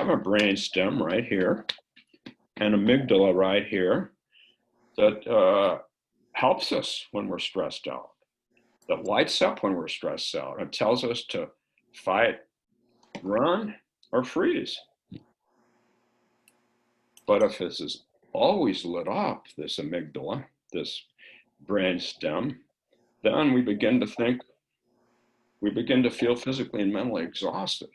have a brain stem right here and amygdala right here that helps us when we're stressed out, that lights up when we're stressed out and tells us to fight, run, or freeze. But if this is always lit up, this amygdala, this brain stem, then we begin to think, we begin to feel physically and mentally exhausted.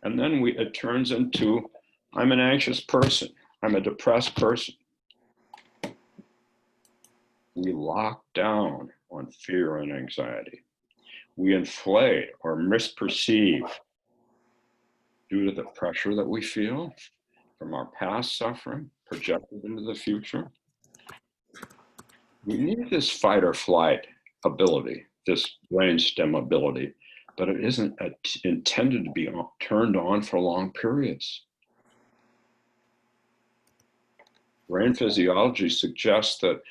And then it turns into, I'm an anxious person, I'm a depressed person. We lock down on fear and anxiety. We inflate or misperceive due to the pressure that we feel from our past suffering projected into the future. We need this fight or flight ability, this brainstem ability, but it isn't intended to be turned on for long periods. Brain physiology suggests that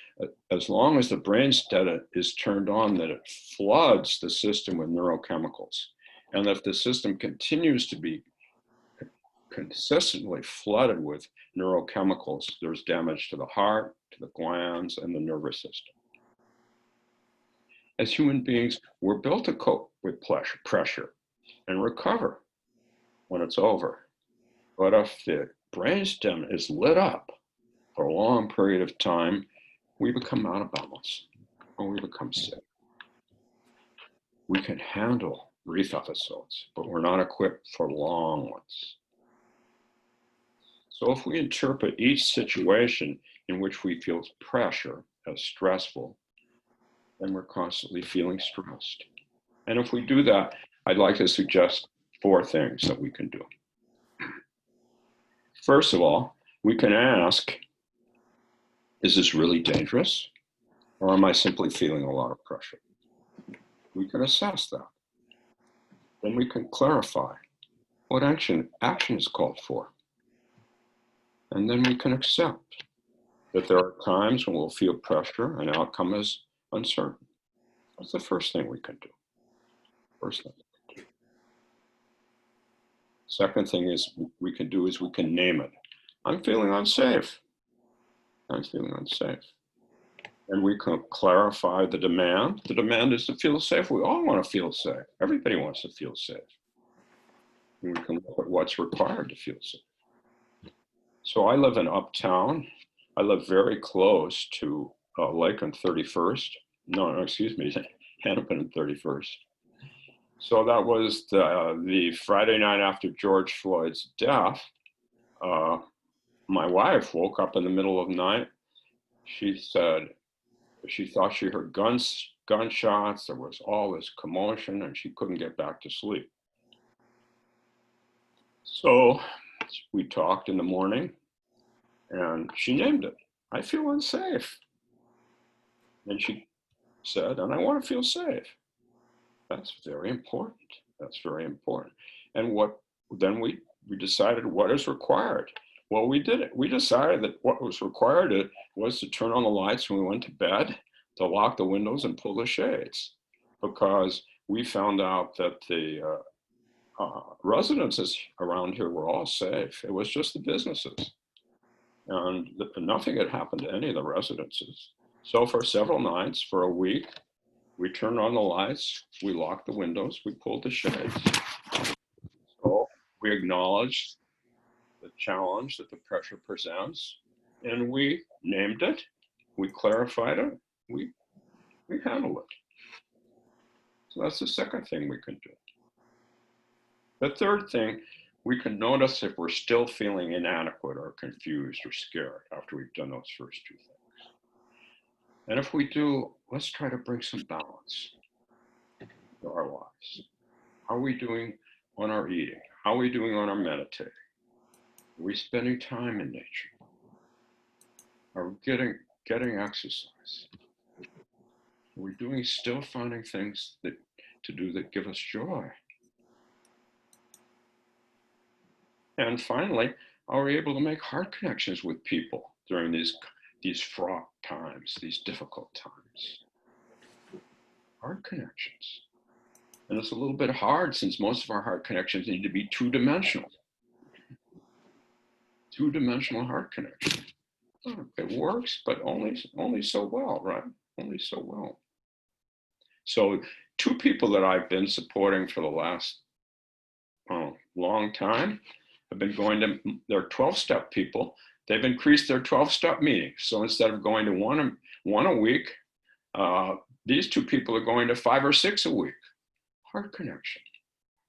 as long as the brainstem is turned on, that it floods the system with neurochemicals. And if the system continues to be consistently flooded with neurochemicals, there's damage to the heart, to the glands, and the nervous system. As human beings, we're built to cope with pressure and recover when it's over. But if the brainstem is lit up for a long period of time, we become out of balance or we become sick. We can handle brief episodes, but we're not equipped for long ones. So if we interpret each situation in which we feel pressure as stressful, then we're constantly feeling stressed. And if we do that, I'd like to suggest 4 things that we can do. First of all, we can ask, is this really dangerous? Or am I simply feeling a lot of pressure? We can assess that. Then we can clarify what action is called for. And then we can accept that there are times when we'll feel pressure and outcome is uncertain. That's the first thing we can do. First thing we can do. Second thing we can do is we can name it. I'm feeling unsafe. I'm feeling unsafe. And we can clarify the demand. The demand is to feel safe. We all want to feel safe. Everybody wants to feel safe. And we can look at what's required to feel safe. So I live in Uptown. I live very close to Lake and 31st. No, excuse me, Hennepin and 31st. So that was the Friday night after George Floyd's death. My wife woke up in the middle of the night. She said she thought she heard gunshots. There was all this commotion and she couldn't get back to sleep. So we talked in the morning and she named it. I feel unsafe. And she said, and I want to feel safe. That's very important. That's very important. And then we decided what is required. Well, we did it. We decided that what was required was to turn on the lights when we went to bed, to lock the windows and pull the shades, because we found out that the residences around here were all safe. It was just the businesses. And nothing had happened to any of the residences. So for several nights, for a week, we turned on the lights, we locked the windows, we pulled the shades. So we acknowledged the challenge that the pressure presents, and we named it, we clarified it, we handled it. So that's the second thing we can do. The third thing, we can notice if we're still feeling inadequate or confused or scared after we've done those first 2 things. And if we do, let's try to bring some balance to our lives. How are we doing on our eating? How are we doing on our meditating? Are we spending time in nature? Are we getting exercise? Are we still finding things to do that give us joy? And finally, are we able to make heart connections with people during these fraught times, these difficult times? Heart connections. And it's a little bit hard since most of our heart connections need to be 2-dimensional. two-dimensional heart connection. It works, but only so well, right? Only so well. So two people that I've been supporting for the last long time have been going to, they're 12-step people. They've increased their 12-step meetings. So instead of going to one a week, these two people are going to 5 or 6 a week. Heart connection.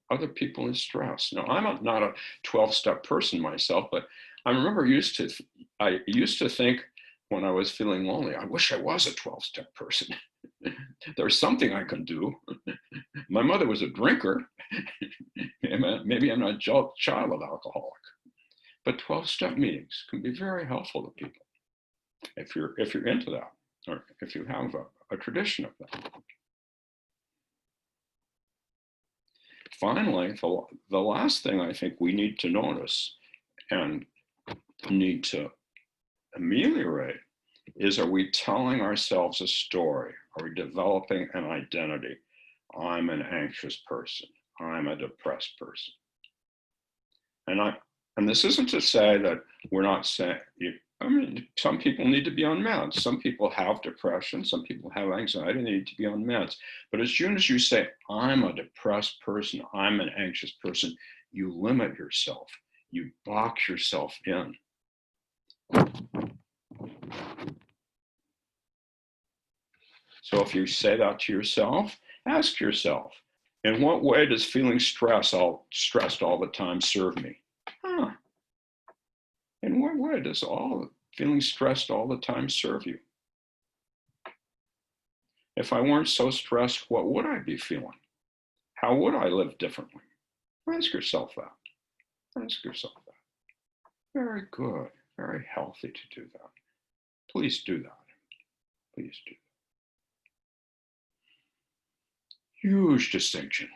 Other people in stress. Now, I'm not a 12-step person myself, but I remember I used to think when I was feeling lonely, I wish I was a 12-step person. There's something I can do. My mother was a drinker. Maybe I'm not a child of alcoholic. But 12-step meetings can be very helpful to people if you're into that, or if you have a tradition of that. Finally, the last thing I think we need to notice and need to ameliorate is, are we telling ourselves a story? Are we developing an identity? I'm an anxious person. I'm a depressed person. And this isn't to say that we're not saying, I mean, some people need to be on meds. Some people have depression. Some people have anxiety. They need to be on meds. But as soon as you say, I'm a depressed person, I'm an anxious person, you limit yourself. You box yourself in. So if you say that to yourself, ask yourself, in what way does feeling stressed all the time serve me? In what way does feeling stressed all the time serve you? If I weren't so stressed, what would I be feeling? How would I live differently? Ask yourself that. Ask yourself that. Very good. Very healthy to do that. Please do that. Please do that. Huge distinction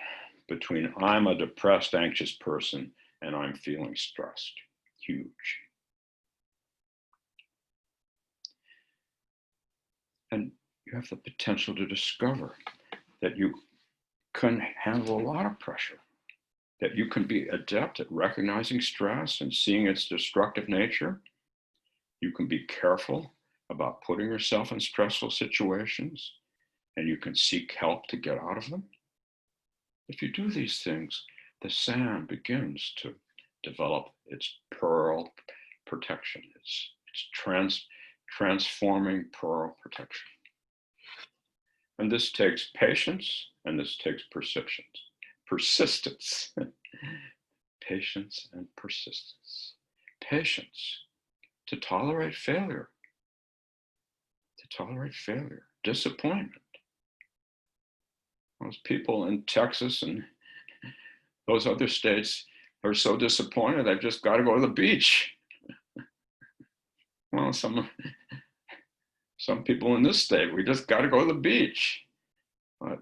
between I'm a depressed, anxious person and I'm feeling stressed. Huge. And you have the potential to discover that you can handle a lot of pressure, that you can be adept at recognizing stress and seeing its destructive nature. You can be careful about putting yourself in stressful situations, and you can seek help to get out of them. If you do these things, the sand begins to develop its pearl protection, its transforming pearl protection. And this takes patience, and this takes persistence. Patience and persistence. Patience to tolerate failure. Disappointment. Those people in Texas and those other states are so disappointed they've just got to go to the beach. Well, some people in this state, we just got to go to the beach. But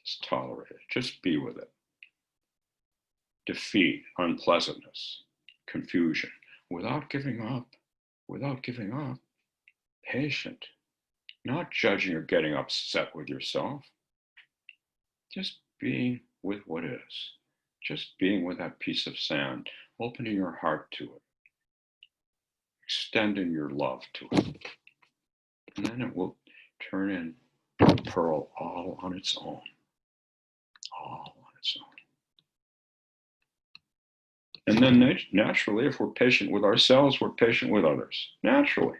just tolerate it. Just be with it. Defeat unpleasantness, confusion, without giving up. Patient, not judging or getting upset with yourself. Just being with what is. Just being with that piece of sand, opening your heart to it, extending your love to it. And then it will turn in a pearl all on its own. All on its own. And then naturally, if we're patient with ourselves, we're patient with others. Naturally.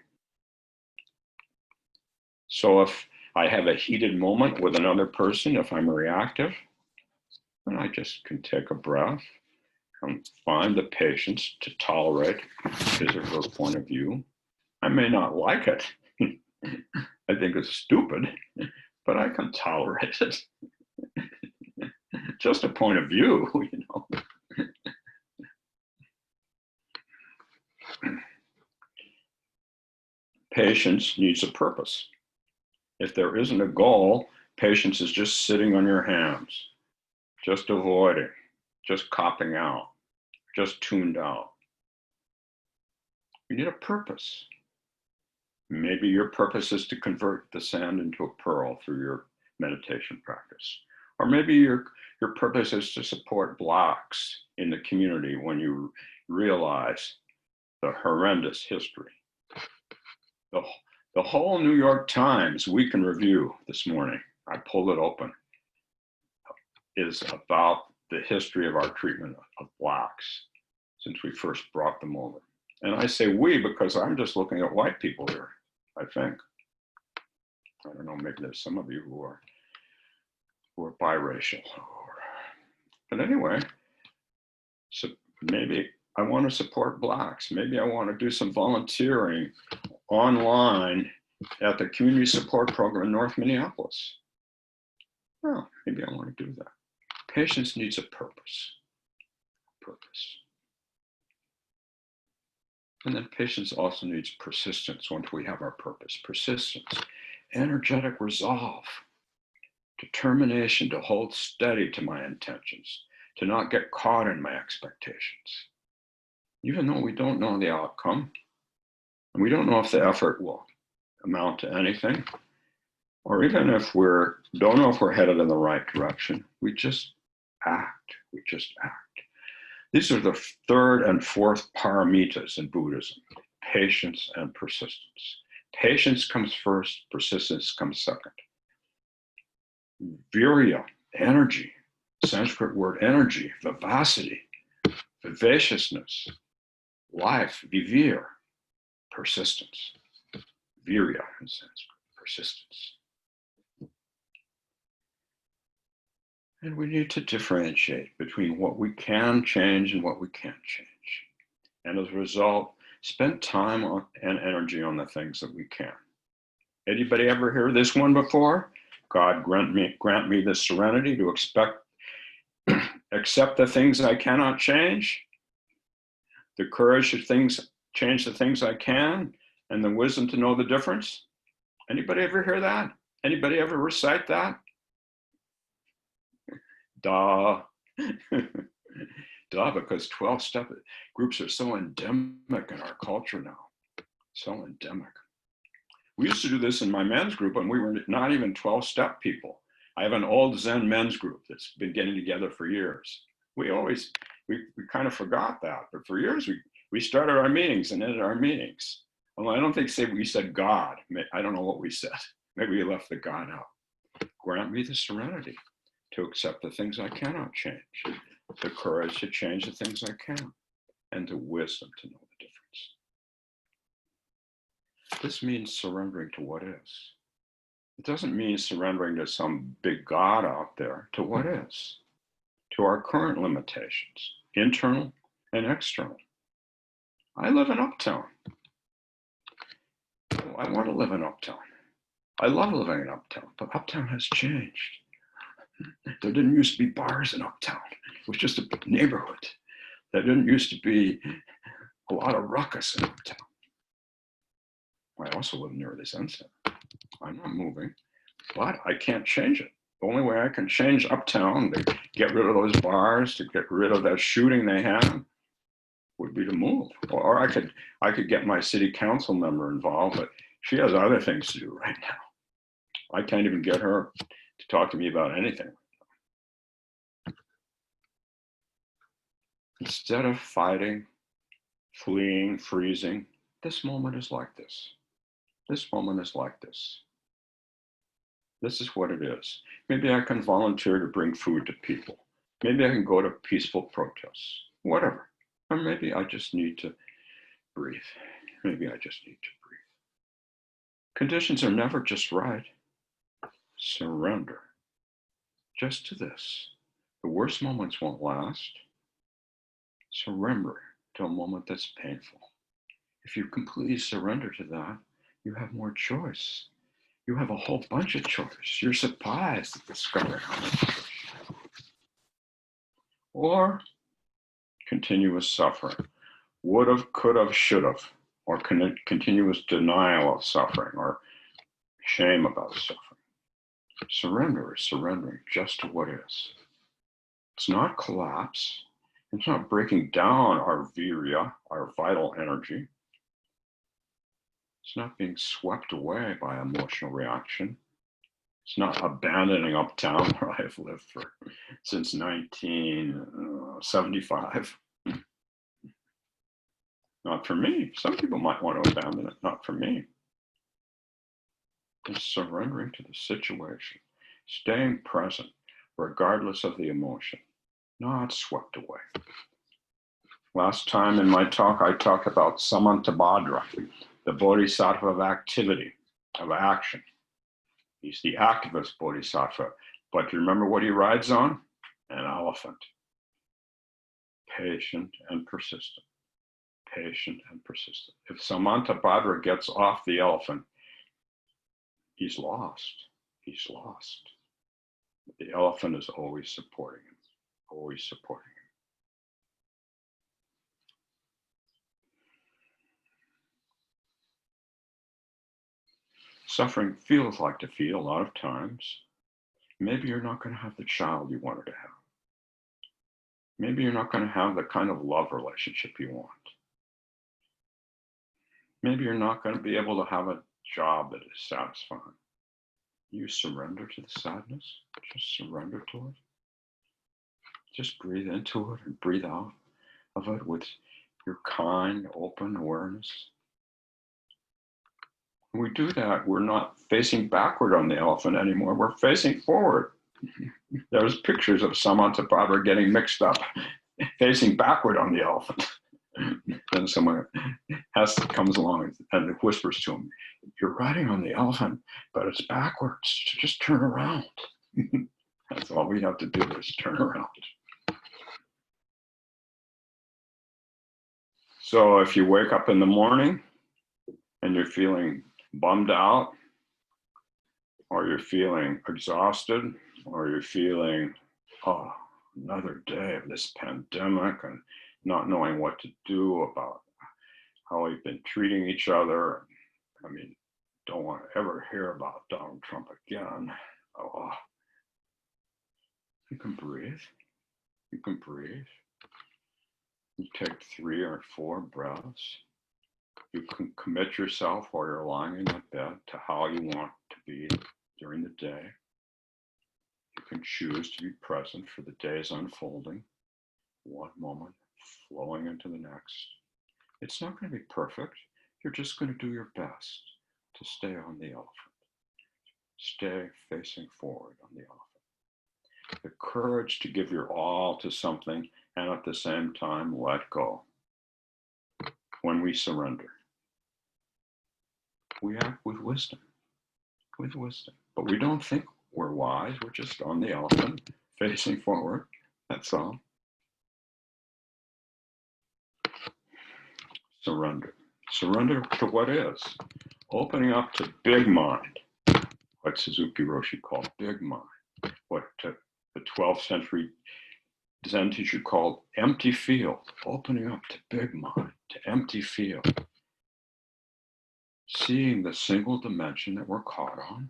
So if I have a heated moment with another person, if I'm reactive, then I just can take a breath and find the patience to tolerate his or her point of view. I may not like it. I think it's stupid, but I can tolerate it. Just a point of view, you know. Patience needs a purpose. If there isn't a goal, patience is just sitting on your hands, just avoiding, just copping out, just tuned out. You need a purpose. Maybe your purpose is to convert the sand into a pearl through your meditation practice. Or maybe your purpose is to support Blacks in the community when you realize the horrendous history. The whole New York Times Week in Review this morning, I pulled it open, is about the history of our treatment of Blacks since we first brought them over. And I say we because I'm just looking at white people here, I think. I don't know, maybe there's some of you who are biracial. But anyway, so maybe I want to support Blacks. Maybe I want to do some volunteering online at the community support program in North Minneapolis. Well, maybe I want to do that. Patience needs a purpose. And then patience also needs persistence once we have our purpose. Persistence, energetic resolve, determination to hold steady to my intentions, to not get caught in my expectations. Even though we don't know the outcome, and we don't know if the effort will amount to anything, or even if don't know if we're headed in the right direction, we just act. These are the third and fourth paramitas in Buddhism: patience and persistence. Patience comes first, persistence comes second. Virya, energy, Sanskrit word energy, vivacity, vivaciousness, life, vivir, persistence. Virya in Sanskrit, persistence. And we need to differentiate between what we can change and what we can't change. And as a result, spend time and energy on the things that we can. Anybody ever hear this one before? God grant me the serenity to accept the things I cannot change, the courage to change the things I can, and the wisdom to know the difference. Anybody ever hear that? Anybody ever recite that? Duh. Duh, because 12-step groups are so endemic in our culture now. So endemic. We used to do this in my men's group when we were not even 12-step people. I have an old Zen men's group that's been getting together for years. We kind of forgot that, but for years we started our meetings and ended our meetings. Well, I don't think we said God. I don't know what we said. Maybe we left the God out. Grant me the serenity to accept the things I cannot change, the courage to change the things I can, and the wisdom to know the difference. This means surrendering to what is. It doesn't mean surrendering to some big God out there, to what is, to our current limitations, internal and external. I live in Uptown. I want to live in Uptown. I love living in Uptown, but Uptown has changed. There didn't used to be bars in Uptown. It was just a big neighborhood. There didn't used to be a lot of ruckus in Uptown. I also live near the Zen Center. I'm not moving, but I can't change it. The only way I can change Uptown to get rid of those bars, to get rid of that shooting they had, would be to move. Or I could get my city council member involved, but she has other things to do right now. I can't even get her to talk to me about anything. Instead of fighting, fleeing, freezing, this moment is like this. This moment is like this. This is what it is. Maybe I can volunteer to bring food to people. Maybe I can go to peaceful protests, whatever. Or maybe I just need to breathe. Maybe I just need to breathe. Conditions are never just right. Surrender just to this. The worst moments won't last. Surrender to a moment that's painful. If you completely surrender to that, you have more choice. You have a whole bunch of choice. You're surprised to discover how much choice you have. Or continuous suffering. Would have, could have, should have. Or continuous denial of suffering or shame about suffering. Surrender is surrendering just to what is. It's not collapse. It's not breaking down our virya, our vital energy. It's not being swept away by emotional reaction. It's not abandoning Uptown, where I've lived since 1975. Not for me. Some people might want to abandon it. Not for me. It's surrendering to the situation, staying present, regardless of the emotion, not swept away. Last time in my talk, I talked about Samantabhadra, the bodhisattva of activity, of action. He's the activist bodhisattva. But you remember what he rides on? An elephant. Patient and persistent. Patient and persistent. If Samantabhadra gets off the elephant, he's lost. He's lost. The elephant is always supporting him, always supporting him. Suffering feels like defeat a lot of times. Maybe you're not going to have the child you wanted to have. Maybe you're not going to have the kind of love relationship you want. Maybe you're not going to be able to have a job that is satisfying. You surrender to the sadness. Just surrender to it. Just breathe into it and breathe out of it with your kind, open awareness. When we do that, we're not facing backward on the elephant anymore. We're facing forward. There's pictures of Samantabhadra getting mixed up, facing backward on the elephant. Then someone comes along and whispers to him, "You're riding on the elephant, but it's backwards. Just turn around." That's all we have to do is turn around. So if you wake up in the morning and you're feeling bummed out, or you're feeling exhausted, or you're feeling, oh, another day of this pandemic and not knowing what to do about how we've been treating each other. I mean, don't want to ever hear about Donald Trump again. Oh, you can breathe. You can breathe. You take 3 or 4 breaths. You can commit yourself while you're lying in that bed to how you want to be during the day. You can choose to be present for the day's unfolding, one moment flowing into the next. It's not going to be perfect. You're just going to do your best to stay on the elephant. Stay facing forward on the elephant. The courage to give your all to something and at the same time let go. When we surrender, we act with wisdom, But we don't think we're wise. We're just on the elephant, facing forward. That's all. Surrender. Surrender to what is. Opening up to big mind. What Suzuki Roshi called big mind. What the 12th century Zen teacher called empty field. Opening up to big mind, to empty field. Seeing the single dimension that we're caught on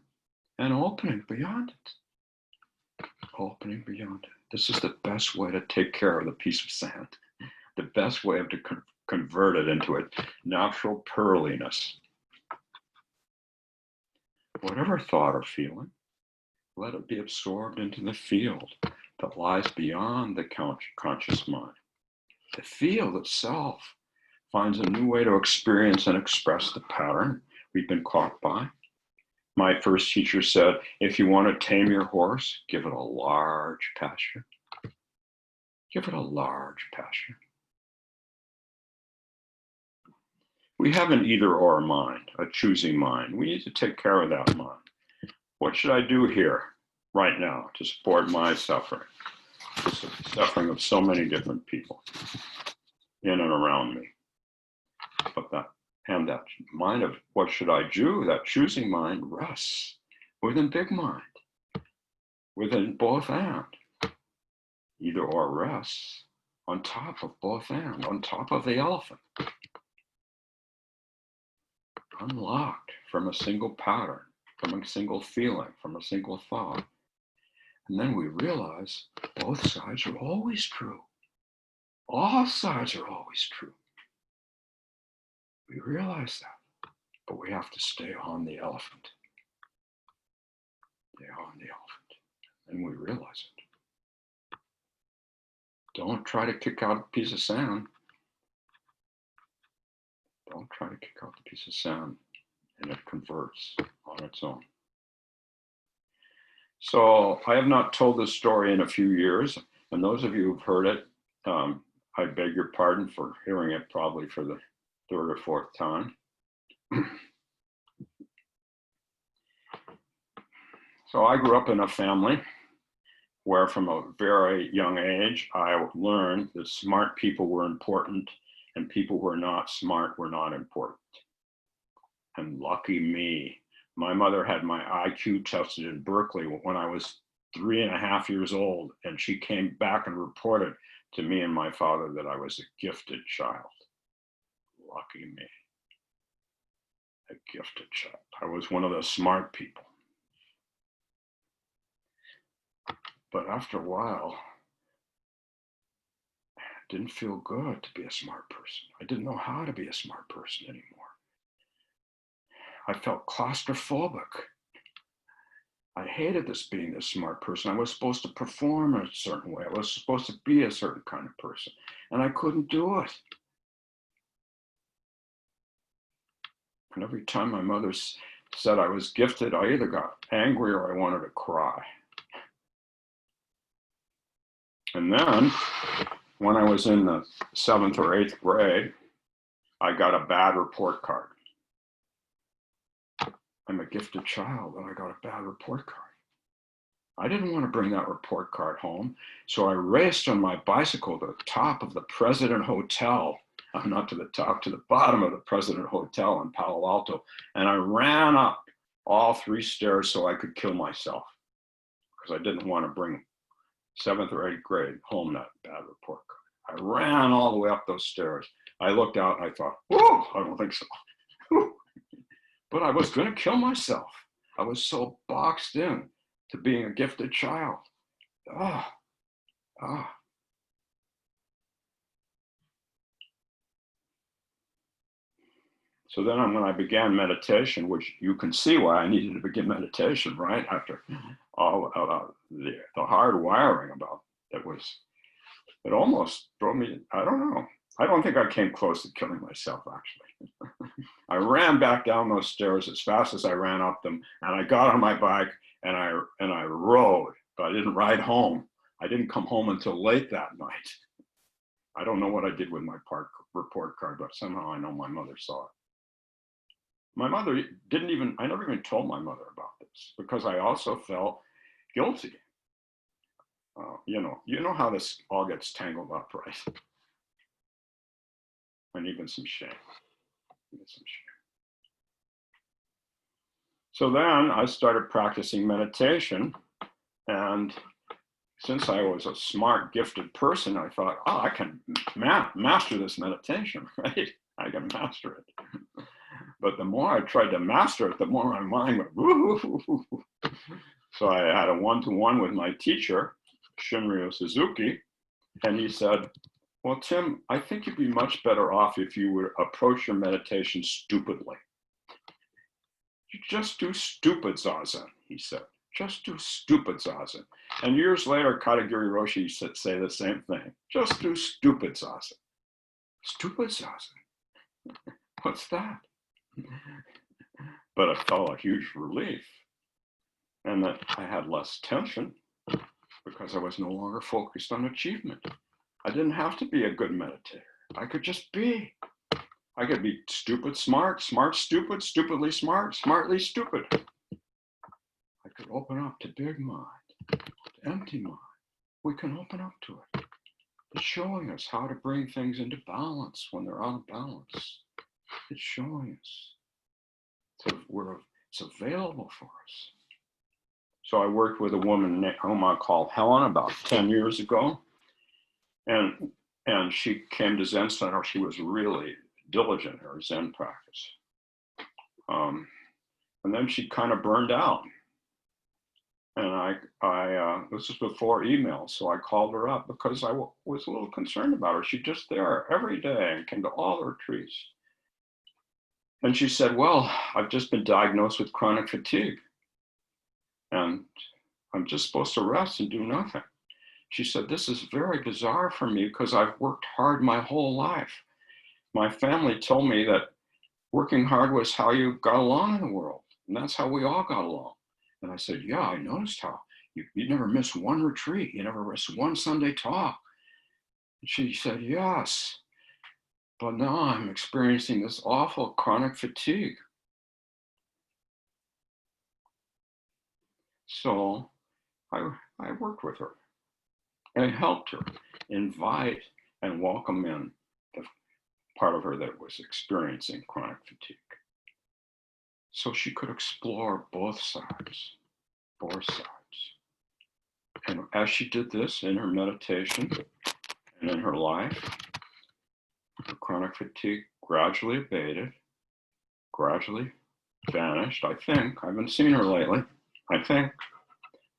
and opening beyond it. Opening beyond it. This is the best way to take care of the piece of sand. The best way to convert it into a natural pearliness. Whatever thought or feeling, let it be absorbed into the field that lies beyond the conscious mind. The field itself finds a new way to experience and express the pattern we've been caught by. My first teacher said, if you want to tame your horse, give it a large pasture. Give it a large pasture. We have an either-or mind, a choosing mind. We need to take care of that mind. What should I do here, right now, to support my suffering? The suffering of so many different people in and around me. But that mind of what should I do, that choosing mind rests within big mind, within both and. Either or rests on top of both and, on top of the elephant. Unlocked from a single pattern, from a single feeling, from a single thought. And then we realize both sides are always true. All sides are always true. We realize that, but we have to stay on the elephant. Stay on the elephant, and we realize it. Don't try to kick out a piece of sand. Don't try to kick out the piece of sand, and it converts on its own. So I have not told this story in a few years, and those of you who've heard it, I beg your pardon for hearing it probably for the third or fourth time. So I grew up in a family where from a very young age, I learned that smart people were important and people who were not smart were not important. And lucky me, my mother had my IQ tested in Berkeley when I was 3.5 years old, and she came back and reported to me and my father that I was a gifted child. Lucky me, a gifted child. I was one of the smart people. But after a while, it didn't feel good to be a smart person. I didn't know how to be a smart person anymore. I felt claustrophobic. I hated this being a smart person. I was supposed to perform in a certain way. I was supposed to be a certain kind of person, and I couldn't do it. And every time my mother said I was gifted, I either got angry or I wanted to cry. And then when I was in the 7th or 8th grade, I got a bad report card. I'm a gifted child and I got a bad report card. I didn't want to bring that report card home, so I raced on my bicycle to the top of the President Hotel, not to the top, to the bottom of the President Hotel in Palo Alto, and I ran up all 3 stairs so I could kill myself because I didn't want to bring 7th or 8th grade home that bad report card. I ran all the way up those stairs. I looked out and I thought, whoa, I don't think so. But I was going to kill myself. I was so boxed in to being a gifted child. So then when I began meditation, which you can see why I needed to begin meditation, right? After all the hard wiring about it it almost drove me, I don't know. I don't think I came close to killing myself, actually. I ran back down those stairs as fast as I ran up them, and I got on my bike and I rode, but I didn't ride home. I didn't come home until late that night. I don't know what I did with my report card, but somehow I know my mother saw it. My mother I never even told my mother about this because I also felt guilty. You know how this all gets tangled up, right? And even some shame. So then I started practicing meditation, and since I was a smart, gifted person, I thought, oh, I can master this meditation, right? I can master it. But the more I tried to master it, the more my mind went, woo. So I had a one-to-one with my teacher, Shinryu Suzuki, and he said, well, Tim, I think you'd be much better off if you would approach your meditation stupidly. You just do stupid zazen, he said. Just do stupid zazen. And years later, Katagiri Roshi used to say the same thing. Just do stupid zazen. Stupid zazen? What's that? But it felt a huge relief. And that I had less tension because I was no longer focused on achievement. I didn't have to be a good meditator. I could just be. I could be stupid, smart, smart, stupid, stupidly smart, smartly stupid. I could open up to big mind, to empty mind. We can open up to it. It's showing us how to bring things into balance when they're out of balance. It's showing us. It's available for us. So I worked with a woman whom I called Helen about 10 years ago. And she came to Zen Center. She was really diligent in her Zen practice. And then she kind of burned out. And this was before email, so I called her up because I was a little concerned about her. She's just there every day and came to all the retreats. And she said, well, I've just been diagnosed with chronic fatigue. And I'm just supposed to rest and do nothing. She said, this is very bizarre for me because I've worked hard my whole life. My family told me that working hard was how you got along in the world. And that's how we all got along. And I said, yeah, I noticed how you never miss one retreat. You never miss one Sunday talk. And she said, yes, but now I'm experiencing this awful chronic fatigue. So I worked with her and helped her invite and welcome in the part of her that was experiencing chronic fatigue, so she could explore both sides. And as she did this in her meditation and in her life, her chronic fatigue gradually abated, gradually vanished. I think. I haven't seen her lately, I think.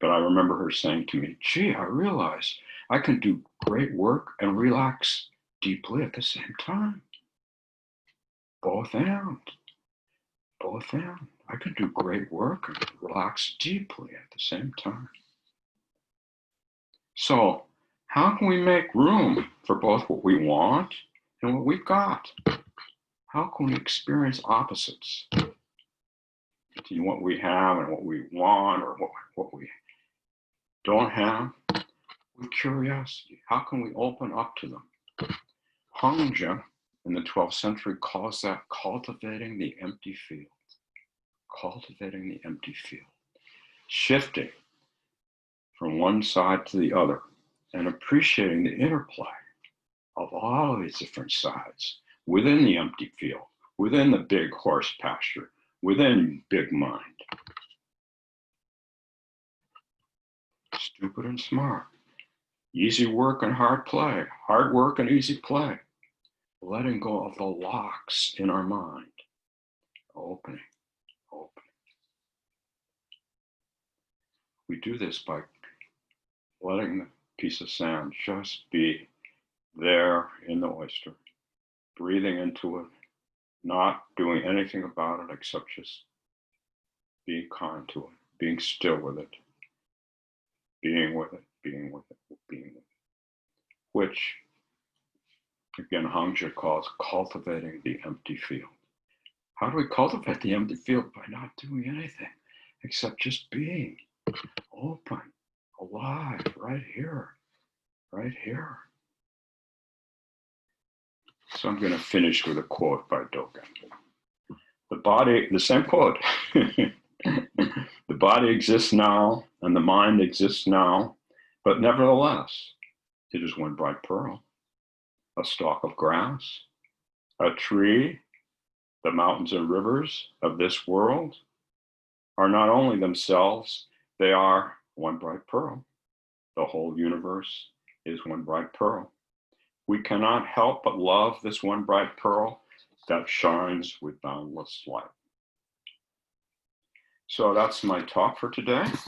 But I remember her saying to me, gee, I realize I can do great work and relax deeply at the same time. Both and. I can do great work and relax deeply at the same time. So how can we make room for both what we want and what we've got? How can we experience opposites between what we have and what we want, or what we don't have? With curiosity, how can we open up to them? Hongzhi in the 12th century calls that cultivating the empty field. Cultivating the empty field. Shifting from one side to the other and appreciating the interplay of all of these different sides within the empty field, within the big horse pasture, within big mind. Stupid and smart. Easy work and hard play. Hard work and easy play. Letting go of the locks in our mind. Opening. We do this by letting the piece of sand just be there in the oyster, breathing into it, not doing anything about it except just being kind to it, being still with it, being with it, which, again, Hongzhi calls cultivating the empty field. How do we cultivate the empty field? By not doing anything except just being open, alive, right here. So I'm going to finish with a quote by Dogen. The same quote. The body exists now and the mind exists now, but nevertheless, it is one bright pearl, a stalk of grass, a tree. The mountains and rivers of this world are not only themselves, they are one bright pearl. The whole universe is one bright pearl. We cannot help but love this one bright pearl that shines with boundless light. So that's my talk for today.